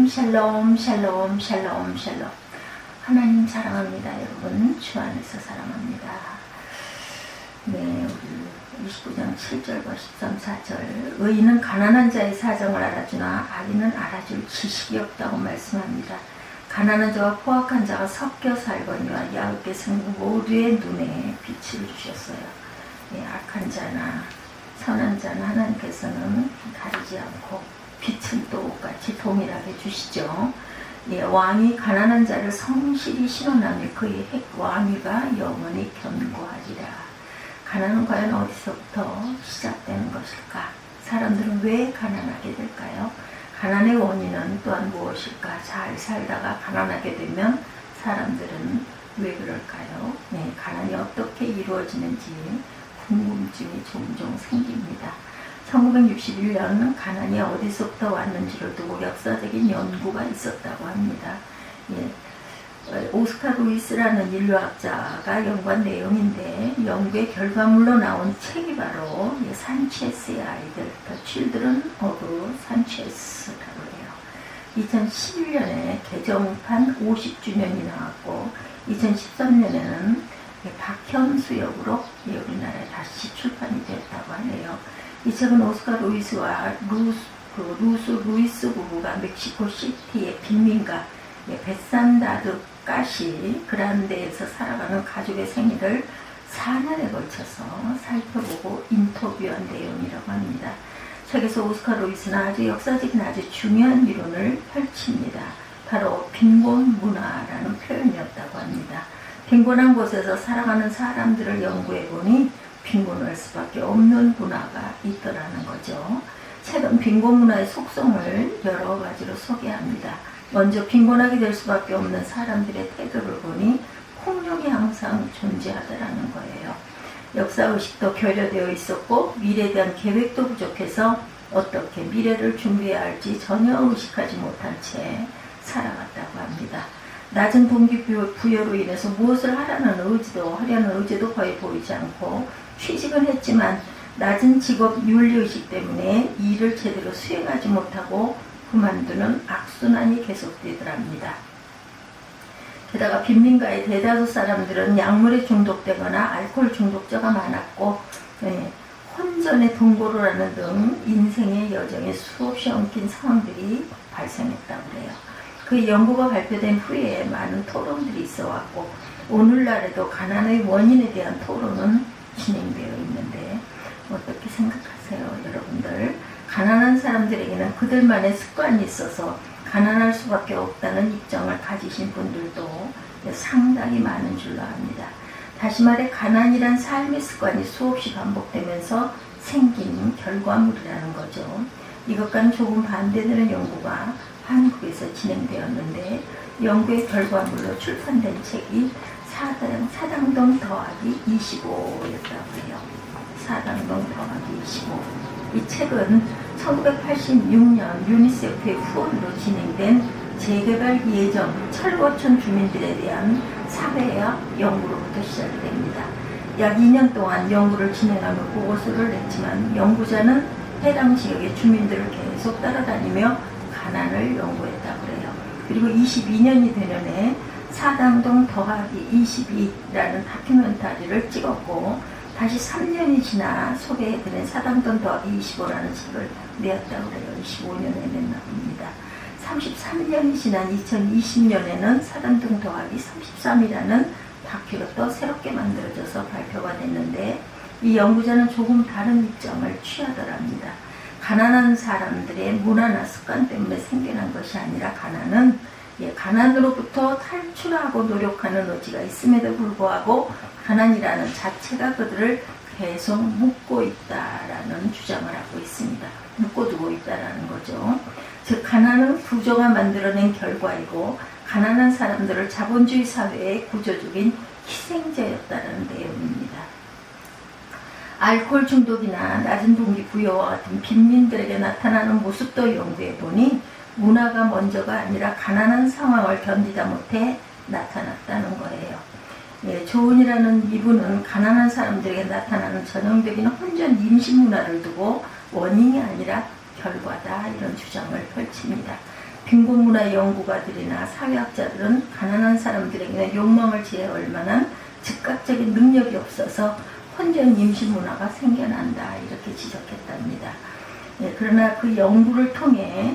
샬롬 샬롬 샬롬 샬롬. 하나님 사랑합니다. 여러분 주 안에서 사랑합니다. 네, 우리 29장 7절과 13, 4절. 의인은 가난한 자의 사정을 알아주나 악인은 알아줄 지식이 없다고 말씀합니다. 가난한 자와 포악한 자가 섞여 살거니와 야곱께서 모두의 눈에 빛을 주셨어요. 네, 악한 자나 선한 자는 하나님께서는 가리지 않고 빛은 똑같이 동일하게 주시죠. 예, 왕이 가난한 자를 성실히 신원하며 그의 왕위가 영원히 견고하리라. 가난은 과연 어디서부터 시작되는 것일까? 사람들은 왜 가난하게 될까요? 가난의 원인은 또한 무엇일까? 잘 살다가 가난하게 되면 사람들은 왜 그럴까요? 네, 가난이 어떻게 이루어지는지 궁금증이 종종 생깁니다. 1961년 가난이 어디서부터 왔는지를 두고 역사적인 연구가 있었다고 합니다. 예, 오스카 루이스라는 인류학자가 연구한 내용인데 연구의 결과물로 나온 책이 바로 산체스의 아이들, The Children of Sanchez라고 해요. 2011년에 개정판 50주년이 나왔고 2013년에는 박현수 역으로 우리나라에 다시 출판이 되었다고 하네요. 이 책은 오스카 루이스와 루이스 부부가 멕시코 시티의 빈민가 베산다드 가시 그란데에서 살아가는 가족의 생일을 4년에 걸쳐서 살펴보고 인터뷰한 내용이라고 합니다. 책에서 오스카 루이스는 아주 역사적인 아주 중요한 이론을 펼칩니다. 바로 빈곤 문화라는 표현이었다고 합니다. 빈곤한 곳에서 살아가는 사람들을 연구해보니 빈곤할 수밖에 없는 문화가 있더라는 거죠. 책은 빈곤 문화의 속성을 여러 가지로 소개합니다. 먼저 빈곤하게 될 수밖에 없는 사람들의 태도를 보니 폭력이 항상 존재하더라는 거예요. 역사의식도 결여되어 있었고 미래에 대한 계획도 부족해서 어떻게 미래를 준비해야 할지 전혀 의식하지 못한 채 살아갔다고 합니다. 낮은 동기부여로 인해서 무엇을 하려는 의지도 거의 보이지 않고 취직은 했지만 낮은 직업 윤리의식 때문에 일을 제대로 수행하지 못하고 그만두는 악순환이 계속되더랍니다. 게다가 빈민가의 대다수 사람들은 약물에 중독되거나 알코올 중독자가 많았고 혼전의 동거를 하는 등 인생의 여정에 수없이 엉킨 상황들이 발생했다고 해요. 그 연구가 발표된 후에 많은 토론들이 있어왔고 오늘날에도 가난의 원인에 대한 토론은 진행되어 있는데 어떻게 생각하세요, 여러분들? 가난한 사람들에게는 그들만의 습관이 있어서 가난할 수밖에 없다는 입장을 가지신 분들도 상당히 많은 줄로 압니다. 다시 말해 가난이란 삶의 습관이 수없이 반복되면서 생긴 결과물이라는 거죠. 이것과는 조금 반대되는 연구가 한국에서 진행되었는데 연구의 결과물로 출판된 책이 사당동 더하기 25였다고 해요. 사당동 더하기 25. 이 책은 1986년 유니세프의 후원으로 진행된 재개발 예정 철거촌 주민들에 대한 사회학 연구로부터 시작됩니다. 약 2년 동안 연구를 진행하며 보고서를 냈지만 연구자는 해당 지역의 주민들을 계속 따라다니며 가난을 연구했다고 해요. 그리고 22년이 되는 해 사당동 더하기 22라는 다큐멘터리를 찍었고 다시 3년이 지나 소개해드린 사당동 더하기 25라는 책을 내었다고 해요. 25년에 냈나 봅니다. 33년이 지난 2020년에는 사당동 더하기 33이라는 다큐가 또 새롭게 만들어져서 발표가 됐는데 이 연구자는 조금 다른 입장을 취하더랍니다. 가난한 사람들의 문화나 습관 때문에 생겨난 것이 아니라 가난은 가난으로부터 탈출하고 노력하는 의지가 있음에도 불구하고 가난이라는 자체가 그들을 계속 묶고 있다라는 주장을 하고 있습니다. 묶어두고 있다라는 거죠. 즉 가난은 구조가 만들어낸 결과이고 가난한 사람들을 자본주의 사회의 구조적인 희생자였다는 내용입니다. 알코올 중독이나 낮은 동기부여와 같은 빈민들에게 나타나는 모습도 연구해보니 문화가 먼저가 아니라 가난한 상황을 견디다 못해 나타났다는 거예요. 조은이라는 이분은 가난한 사람들에게 나타나는 전형적인 혼전 임신 문화를 두고 원인이 아니라 결과다 이런 주장을 펼칩니다. 빈곤문화 연구가들이나 사회학자들은 가난한 사람들에게는 욕망을 제어할 만한 즉각적인 능력이 없어서 혼전 임신 문화가 생겨난다 이렇게 지적했답니다. 예, 그러나 그 연구를 통해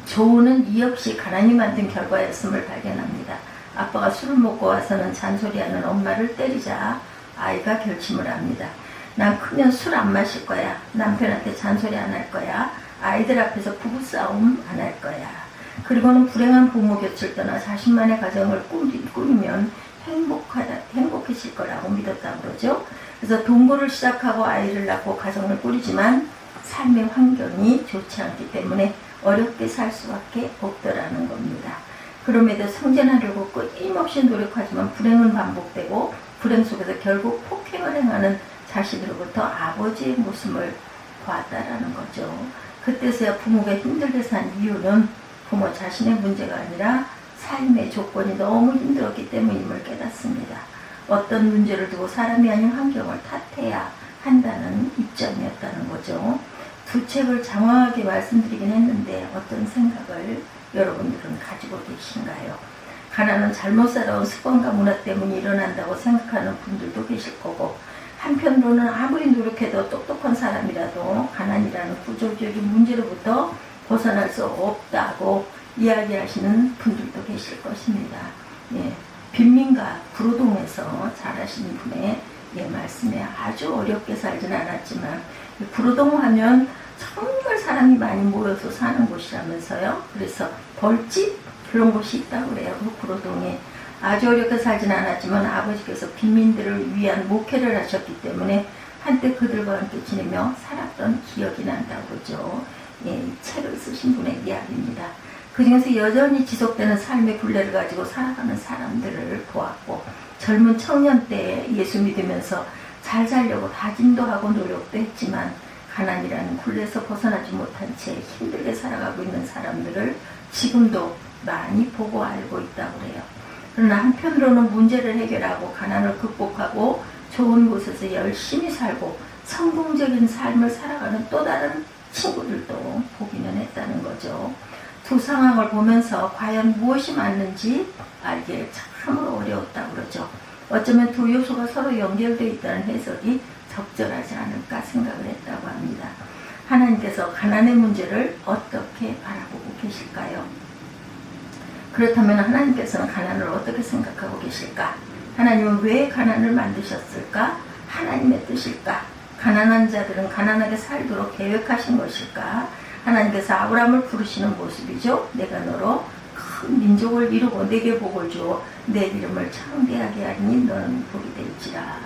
조언은 이 역시 가난이 만든 결과였음을 발견합니다. 아빠가 술을 먹고 와서는 잔소리하는 엄마를 때리자 아이가 결심을 합니다. 난 크면 술 안 마실 거야. 남편한테 잔소리 안 할 거야. 아이들 앞에서 부부싸움 안 할 거야. 그리고는 불행한 부모 곁을 떠나 자신만의 가정을 꾸리면 행복해질 거라고 믿었다고 그러죠. 그래서 동거를 시작하고 아이를 낳고 가정을 꾸리지만 삶의 환경이 좋지 않기 때문에 어렵게 살 수밖에 없더라는 겁니다. 그럼에도 성전하려고 끊임없이 노력하지만 불행은 반복되고 불행 속에서 결국 폭행을 행하는 자식으로부터 아버지의 모습을 보았다라는 거죠. 그때서야 부모가 힘들게 산 이유는 부모 자신의 문제가 아니라 삶의 조건이 너무 힘들었기 때문임을 깨닫습니다. 어떤 문제를 두고 사람이 아닌 환경을 탓해야 한다는 입장이었다는 거죠. 두 책을 장황하게 말씀드리긴 했는데 어떤 생각을 여러분들은 가지고 계신가요? 가난은 잘못 살아온 습관과 문화 때문에 일어난다고 생각하는 분들도 계실 거고, 한편으로는 아무리 노력해도 똑똑한 사람이라도 가난이라는 구조적인 문제로부터 벗어날 수 없다고 이야기하시는 분들도 계실 것입니다. 예, 빈민가 구로동에서 자라신 분의 말씀에 아주 어렵게 살진 않았지만, 구로동 하면 정말 사람이 많이 모여서 사는 곳이라면서요. 그래서 벌집 그런 곳이 있다고 그래요. 그 구로동에 아주 어렵게 살진 않았지만 아버지께서 빈민들을 위한 목회를 하셨기 때문에 한때 그들과 함께 지내며 살았던 기억이 난다고 그러죠. 예, 이 책을 쓰신 분의 이야기입니다. 그 중에서 여전히 지속되는 삶의 굴레를 가지고 살아가는 사람들을 보았고, 젊은 청년 때 예수 믿으면서 잘 살려고 다짐도 하고 노력도 했지만 가난이라는 굴레에서 벗어나지 못한 채 힘들게 살아가고 있는 사람들을 지금도 많이 보고 알고 있다고 그래요. 그러나 한편으로는 문제를 해결하고 가난을 극복하고 좋은 곳에서 열심히 살고 성공적인 삶을 살아가는 또 다른 친구들도 보기는 했다는 거죠. 두 상황을 보면서 과연 무엇이 맞는지 알기 참으로 어려웠다고 그러죠. 어쩌면 두 요소가 서로 연결되어 있다는 해석이 적절하지 않을까 생각을 했다고 합니다. 하나님께서 가난의 문제를 어떻게 바라보고 계실까요? 그렇다면 하나님께서는 가난을 어떻게 생각하고 계실까? 하나님은 왜 가난을 만드셨을까? 하나님의 뜻일까? 가난한 자들은 가난하게 살도록 계획하신 것일까? 하나님께서 아브라함을 부르시는 모습이죠. 내가 너로 큰 민족을 이루고 내게 복을 주어 내 이름을 창대하게 하리니 너는 복이 될지라.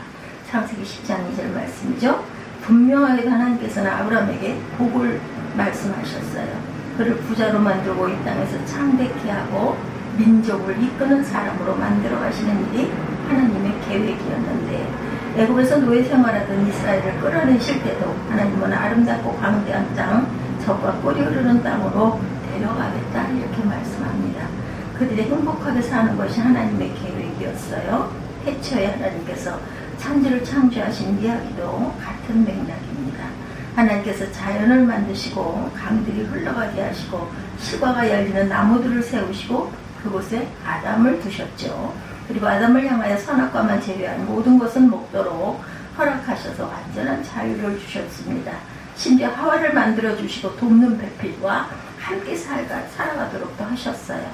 창세기 10장 2절 말씀이죠. 분명하게 하나님께서는 아브라함에게 복을 말씀하셨어요. 그를 부자로 만들고 이 땅에서 창대케 하고 민족을 이끄는 사람으로 만들어 가시는 일이 하나님의 계획이었는데, 애굽에서 노예 생활하던 이스라엘을 끌어내실 때도 하나님은 아름답고 광대한 땅, 적과 꿀이 흐르는 땅으로 데려가겠다 이렇게 말씀합니다. 그들이 행복하게 사는 것이 하나님의 계획이었어요. 태초에 하나님께서 천지를 창조하신 이야기도 같은 맥락입니다. 하나님께서 자연을 만드시고 강들이 흘러가게 하시고 실과가 열리는 나무들을 세우시고 그곳에 아담을 두셨죠. 그리고 아담을 향하여 선악과만 제외한 모든 것은 먹도록 허락하셔서 완전한 자유를 주셨습니다. 심지어 하와를 만들어주시고 돕는 배필과 함께 살아가도록도 하셨어요.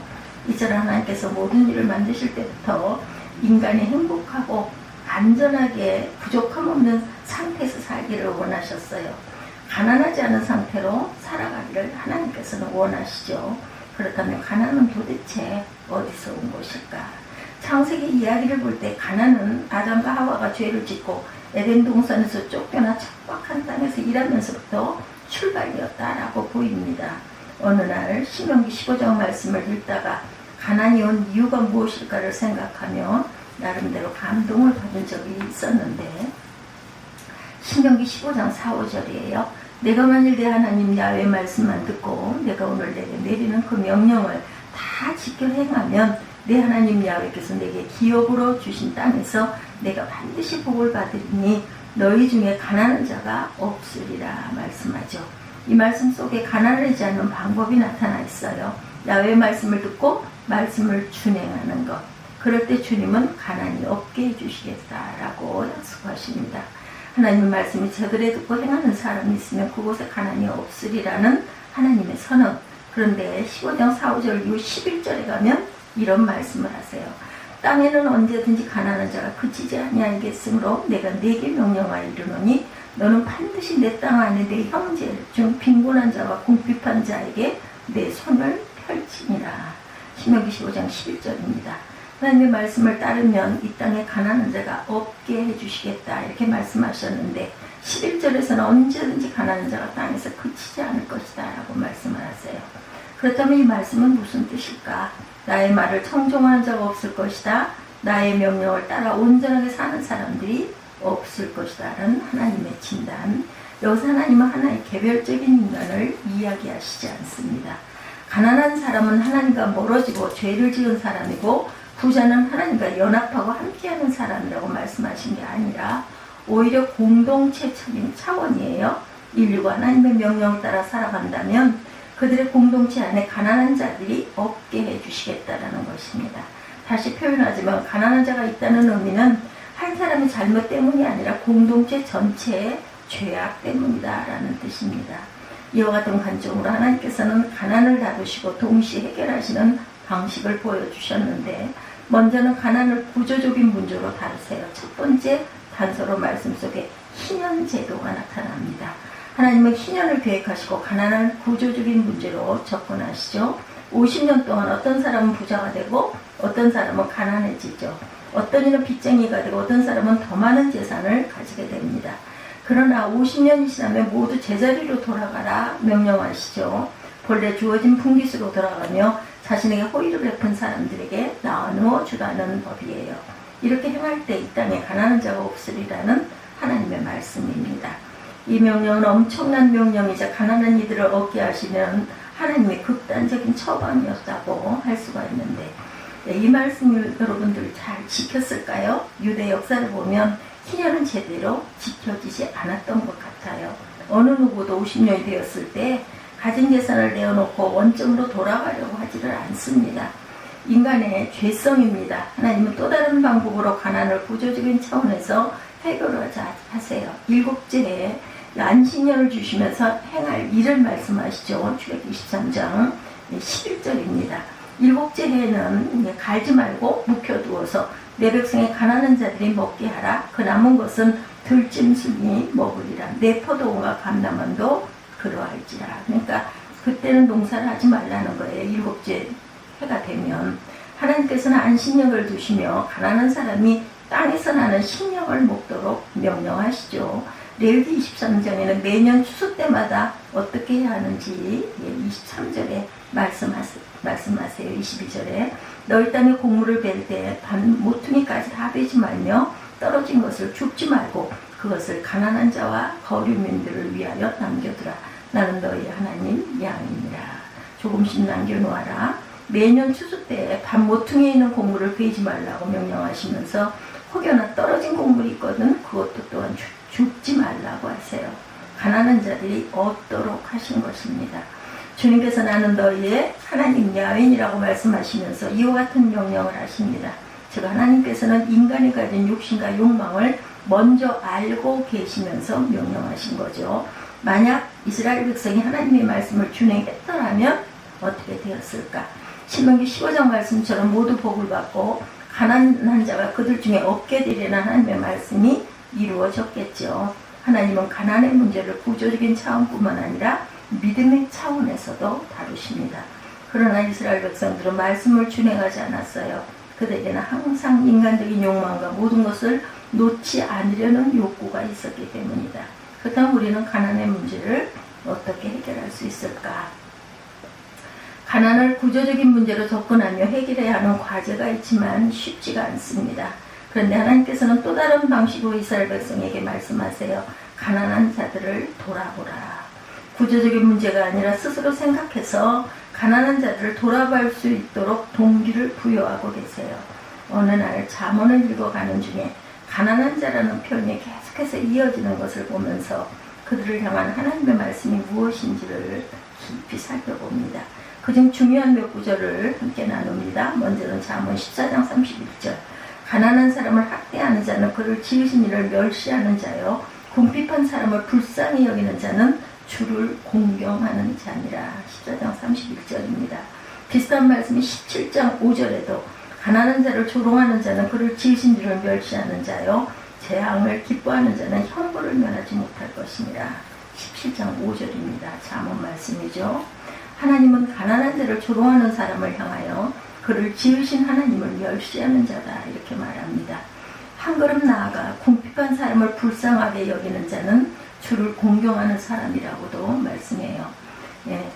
이처럼 하나님께서 모든 일을 만드실 때부터 인간이 행복하고 안전하게 부족함 없는 상태에서 살기를 원하셨어요. 가난하지 않은 상태로 살아가기를 하나님께서는 원하시죠. 그렇다면 가난은 도대체 어디서 온 것일까? 창세기 이야기를 볼 때 가난은 아담과 하와가 죄를 짓고 에덴 동산에서 쫓겨나 척박한 땅에서 일하면서부터 출발이었다라고 보입니다. 어느 날 신명기 15장 말씀을 읽다가 가난이 온 이유가 무엇일까를 생각하며 나름대로 감동을 받은 적이 있었는데, 신명기 15장 4, 5절이에요. 내가 만일 내 하나님 야훼의 말씀만 듣고 내가 오늘 내게 내리는 그 명령을 다 지켜 행하면 내 하나님 야훼께서 내게 기업으로 주신 땅에서 내가 반드시 복을 받으리니 너희 중에 가난한 자가 없으리라 말씀하죠. 이 말씀 속에 가난하지 않는 방법이 나타나 있어요. 야훼의 말씀을 듣고 말씀을 준행하는 것. 그럴 때 주님은 가난이 없게 해주시겠다라고 약속하십니다. 하나님의 말씀이 제대로 듣고 행하는 사람이 있으면 그곳에 가난이 없으리라는 하나님의 선언. 그런데 15장 4, 5절 이후 11절에 가면 이런 말씀을 하세요. 땅에는 언제든지 가난한 자가 그치지 아니하겠으므로 내가 네게 명령하여 이르노니 너는 반드시 내 땅 안에 내 형제 중 빈곤한 자와 궁핍한 자에게 내 손을 펼치니라. 신명기 15장 11절입니다. 하나님의 말씀을 따르면 이 땅에 가난한 자가 없게 해주시겠다 이렇게 말씀하셨는데 11절에서는 언제든지 가난한 자가 땅에서 그치지 않을 것이다 라고 말씀을 하세요. 그렇다면 이 말씀은 무슨 뜻일까? 나의 말을 청종하는 자가 없을 것이다. 나의 명령을 따라 온전하게 사는 사람들이 없을 것이다 라는 하나님의 진단. 여기서 하나님은 하나의 개별적인 인간을 이야기하시지 않습니다. 가난한 사람은 하나님과 멀어지고 죄를 지은 사람이고 부자는 하나님과 연합하고 함께하는 사람이라고 말씀하신 게 아니라 오히려 공동체적인 차원이에요. 인류가 하나님의 명령을 따라 살아간다면 그들의 공동체 안에 가난한 자들이 없게 해주시겠다라는 것입니다. 다시 표현하자면 가난한 자가 있다는 의미는 한 사람의 잘못 때문이 아니라 공동체 전체의 죄악 때문이다라는 뜻입니다. 이와 같은 관점으로 하나님께서는 가난을 다루시고 동시에 해결하시는 방식을 보여주셨는데 먼저는 가난을 구조적인 문제로 다루세요. 첫 번째 단서로 말씀 속에 희년제도가 나타납니다. 하나님은 희년을 계획하시고 가난을 구조적인 문제로 접근하시죠. 50년 동안 어떤 사람은 부자가 되고 어떤 사람은 가난해지죠. 어떤 이는 빚쟁이가 되고 어떤 사람은 더 많은 재산을 가지게 됩니다. 그러나 50년이 지나면 모두 제자리로 돌아가라 명령하시죠. 본래 주어진 풍기수로 돌아가며 자신에게 호의를 베푼 사람들에게 나누어 주라는 법이에요. 이렇게 행할 때 이 땅에 가난한 자가 없으리라는 하나님의 말씀입니다. 이 명령은 엄청난 명령이자 가난한 이들을 얻게 하시는 하나님의 극단적인 처방이었다고 할 수가 있는데 이 말씀을 여러분들 잘 지켰을까요? 유대 역사를 보면 희년은 제대로 지켜지지 않았던 것 같아요. 어느 누구도 50년이 되었을 때 가진 재산을 내어놓고 원점으로 돌아가려고 하지를 않습니다. 인간의 죄성입니다. 하나님은 또 다른 방법으로 가난을 구조적인 차원에서 해결하자 하세요. 7째 해에 안식년을 주시면서 행할 일을 말씀하시죠. 출애굽기 23장 11절입니다. 7째 해에는 갈지 말고 묵혀두어서 내 백성의 가난한 자들이 먹게 하라. 그 남은 것은 들짐승이 먹으리라. 내 포도원과 감람원도 그러할지라. 그러니까 그때는 농사를 하지 말라는 거예요. 7째 해가 되면 하나님께서는 안식년을 두시며 가난한 사람이 땅에서 나는 식량을 먹도록 명령하시죠. 레위기 23장에는 매년 추수 때마다 어떻게 해야 하는지 23절에 말씀하세요. 22절에 너희 땅에 곡물을 벨 때 반 모퉁이까지 다 베지 말며 떨어진 것을 줍지 말고 그것을 가난한 자와 거류민들을 위하여 남겨두라. 나는 너희 하나님 양이니라. 조금씩 남겨놓아라. 매년 추수 때 반 모퉁이에 있는 곡물을 베지 말라고 명령하시면서 혹여나 떨어진 곡물이 있거든 그것도 또한 줍지 말라고 하세요. 가난한 자들이 얻도록 하신 것입니다. 주님께서 나는 너희의 하나님 야훼인이라고 말씀하시면서 이와 같은 명령을 하십니다. 즉 하나님께서는 인간이 가진 욕심과 욕망을 먼저 알고 계시면서 명령하신 거죠. 만약 이스라엘 백성이 하나님의 말씀을 준행했더라면 어떻게 되었을까? 신명기 15장 말씀처럼 모두 복을 받고 가난한 자가 그들 중에 없게 되리라는 하나님의 말씀이 이루어졌겠죠. 하나님은 가난의 문제를 구조적인 차원뿐만 아니라 믿음의 차원에서도 다루십니다. 그러나 이스라엘 백성들은 말씀을 준행하지 않았어요. 그들에게는 항상 인간적인 욕망과 모든 것을 놓지 않으려는 욕구가 있었기 때문이다. 그렇다면 우리는 가난의 문제를 어떻게 해결할 수 있을까? 가난을 구조적인 문제로 접근하며 해결해야 하는 과제가 있지만 쉽지가 않습니다. 그런데 하나님께서는 또 다른 방식으로 이스라엘 백성에게 말씀하세요. 가난한 자들을 돌아보라. 구조적인 문제가 아니라 스스로 생각해서 가난한 자들을 돌아볼 수 있도록 동기를 부여하고 계세요. 어느 날 잠언을 읽어가는 중에 가난한 자라는 표현이 계속해서 이어지는 것을 보면서 그 그들을 향한 하나님의 말씀이 무엇인지를 깊이 살펴봅니다. 그중 중요한 몇 구절을 함께 나눕니다. 먼저는 잠언 14장 31절. 가난한 사람을 학대하는 자는 그를 지으신 이를 멸시하는 자요, 궁핍한 사람을 불쌍히 여기는 자는 주를 공경하는 자니라. 14장 31절입니다. 비슷한 말씀이 17장 5절에도 가난한 자를 조롱하는 자는 그를 지으신 이를 멸시하는 자요, 재앙을 기뻐하는 자는 형벌을 면하지 못할 것이니라. 17장 5절입니다. 잠언 말씀이죠. 하나님은 가난한 자를 조롱하는 사람을 향하여 그를 지으신 하나님을 멸시하는 자다 이렇게 말합니다. 한 걸음 나아가 궁핍한 사람을 불쌍하게 여기는 자는 주를 공경하는 사람이라고도 말씀해요. 예.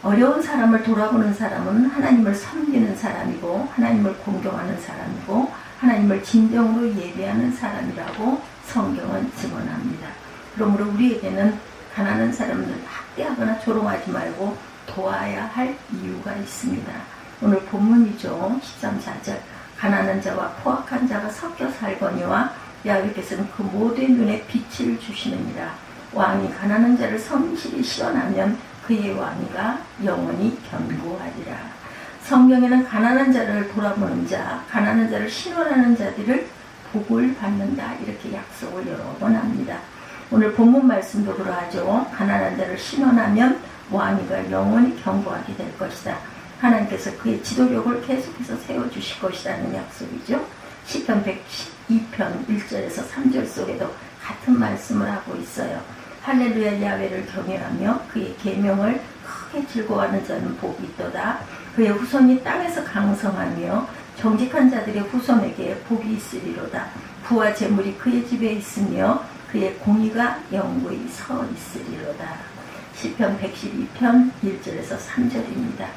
어려운 사람을 돌아보는 사람은 하나님을 섬기는 사람이고 하나님을 공경하는 사람이고 하나님을 진정으로 예배하는 사람이라고 성경은 증언합니다. 그러므로 우리에게는 가난한 사람들 학대하거나 조롱하지 말고 도와야 할 이유가 있습니다. 오늘 본문이죠. 13, 4절. 가난한 자와 포악한 자가 섞여 살거니와 야훼께서는 그 모두의 눈에 빛을 주시느니라. 왕이 가난한 자를 성실히 시원하면 그의 왕위가 영원히 견고하리라. 성경에는 가난한 자를 돌아보는 자, 가난한 자를 신원하는 자들을 복을 받는다 이렇게 약속을 여러 번 합니다. 오늘 본문 말씀도 그러하죠. 가난한 자를 신원하면 왕위가 영원히 견고하게 될 것이다. 하나님께서 그의 지도력을 계속해서 세워주실 것이라는 약속이죠. 시편 112편 1절에서 3절 속에도 같은 말씀을 하고 있어요. 할렐루야 야훼를 경외하며 그의 계명을 크게 즐거워하는 자는 복이 있도다. 그의 후손이 땅에서 강성하며 정직한 자들의 후손에게 복이 있으리로다. 부와 재물이 그의 집에 있으며 그의 공의가 영구히 서 있으리로다. 시편 112편 1절에서 3절입니다.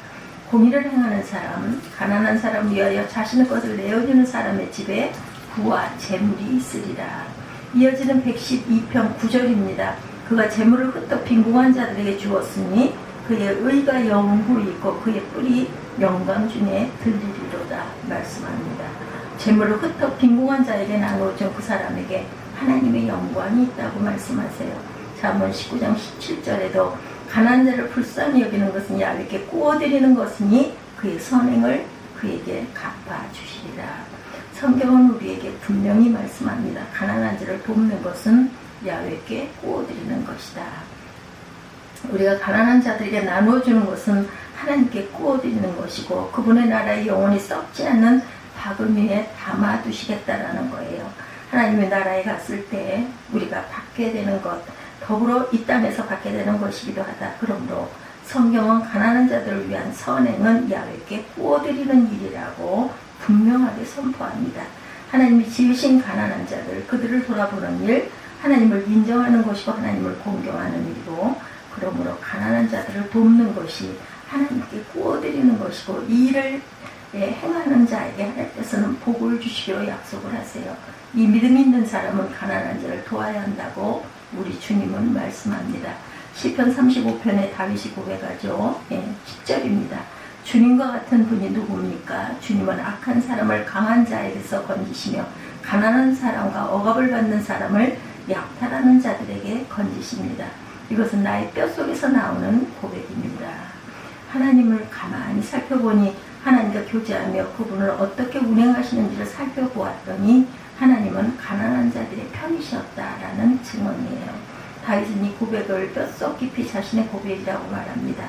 공의를 행하는 사람, 가난한 사람 위하여 자신의 것을 내어주는 사람의 집에 부와 재물이 있으리라. 이어지는 112편 9절입니다. 그가 재물을 흩어 빈궁한 자들에게 주었으니 그의 의가 영구히 있고 그의 뿔이 영광 중에 들리리로다 말씀합니다. 재물을 흩어 빈궁한 자에게 나누어준 그 사람에게 하나님의 영광이 있다고 말씀하세요. 잠언 19장 17절에도 가난한 자를 불쌍히 여기는 것은 야훼께 구워드리는 것이니 그의 선행을 그에게 갚아주시리라. 성경은 우리에게 분명히 말씀합니다. 가난한 자를 돕는 것은 야훼께 구워드리는 것이다. 우리가 가난한 자들에게 나누어주는 것은 하나님께 구워드리는 것이고 그분의 나라에 영원히 썩지 않는 박을 위에 담아두시겠다라는 거예요. 하나님의 나라에 갔을 때 우리가 받게 되는 것, 더불어 이 땅에서 받게 되는 것이기도 하다. 그러므로 성경은 가난한 자들을 위한 선행은 야훼께 구워드리는 일이라고 분명하게 선포합니다. 하나님이 지으신 가난한 자들, 그들을 돌아보는 일, 하나님을 인정하는 것이고 하나님을 공경하는 일이고, 그러므로 가난한 자들을 돕는 것이 하나님께 구워드리는 것이고, 이 일을 행하는 자에게 하나님께서는 복을 주시기로 약속을 하세요. 이 믿음 있는 사람은 가난한 자를 도와야 한다고 우리 주님은 말씀합니다. 시편 35편에 다윗이 고백하죠. 10절입니다. 주님과 같은 분이 누굽니까? 주님은 악한 사람을 강한 자에게서 건지시며 가난한 사람과 억압을 받는 사람을 약탈하는 자들에게 건지십니다. 이것은 나의 뼛속에서 나오는 고백입니다. 하나님을 가만히 살펴보니 하나님과 교제하며 그분을 어떻게 운행하시는지를 살펴보았더니 하나님은 가난한 자들의 편이셨다라는 증언이에요. 다윗은 이 고백을 뼛속 깊이 자신의 고백이라고 말합니다.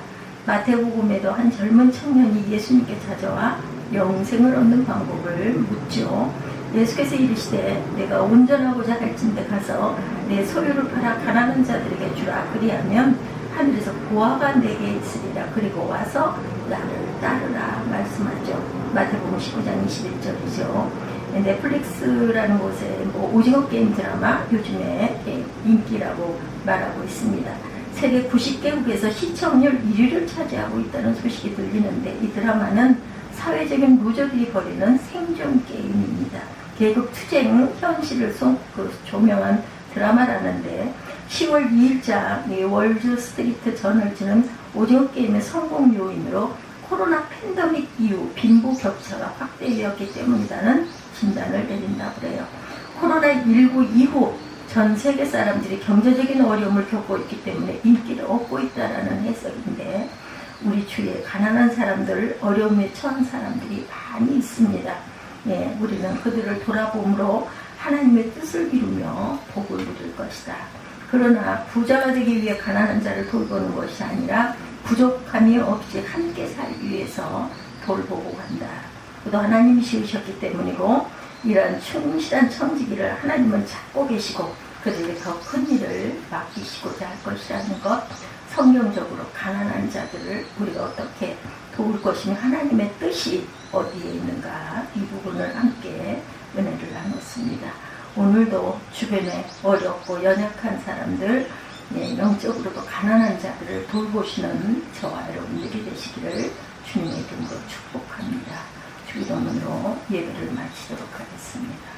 마태복음에도 한 젊은 청년이 예수님께 찾아와 영생을 얻는 방법을 묻죠. 예수께서 이르시되 내가 온전하고자 할진대 가서 내 소유를 팔아 가난한 자들에게 주라. 그리하면 하늘에서 보화가 내게 있으리라. 그리고 와서 나를 따르라 말씀하죠. 마태복음 19장 21절이죠. 넷플릭스라는 곳에 오징어 게임 드라마 요즘에 인기라고 말하고 있습니다. 세계 90개국에서 시청률 1위를 차지하고 있다는 소식이 들리는데 이 드라마는 사회적인 루저들이 벌이는 생존 게임입니다. 계급 투쟁 현실을 조명한 드라마라는데 10월 2일자 월드 스트리트 저널지는 오징어 게임의 성공 요인으로 코로나 팬데믹 이후 빈부 격차가 확대되었기 때문이라는 진단을 내린다고 그래요. 코로나19 이후 전 세계 사람들이 경제적인 어려움을 겪고 있기 때문에 인기를 얻고 있다라는 해석인데, 우리 주위에 가난한 사람들, 어려움에 처한 사람들이 많이 있습니다. 예, 우리는 그들을 돌아봄으로 하나님의 뜻을 이루며 복을 누릴 것이다. 그러나 부자가 되기 위해 가난한 자를 돌보는 것이 아니라 부족함이 없이 함께 살기 위해서 돌보고 간다. 그것도 하나님이 지으셨기 때문이고, 이러한 충실한 청지기를 하나님은 찾고 계시고 그들에게 더 큰 일을 맡기시고자 할 것이라는 것, 성경적으로 가난한 자들을 우리가 어떻게 도울 것이며 하나님의 뜻이 어디에 있는가, 이 부분을 함께 은혜를 나눴습니다. 오늘도 주변에 어렵고 연약한 사람들, 영적으로도 가난한 자들을 돌보시는 저와 여러분들이 되시기를 주님의 이름으로 축복합니다. 주기도문으로 예배를 마치도록 하겠습니다.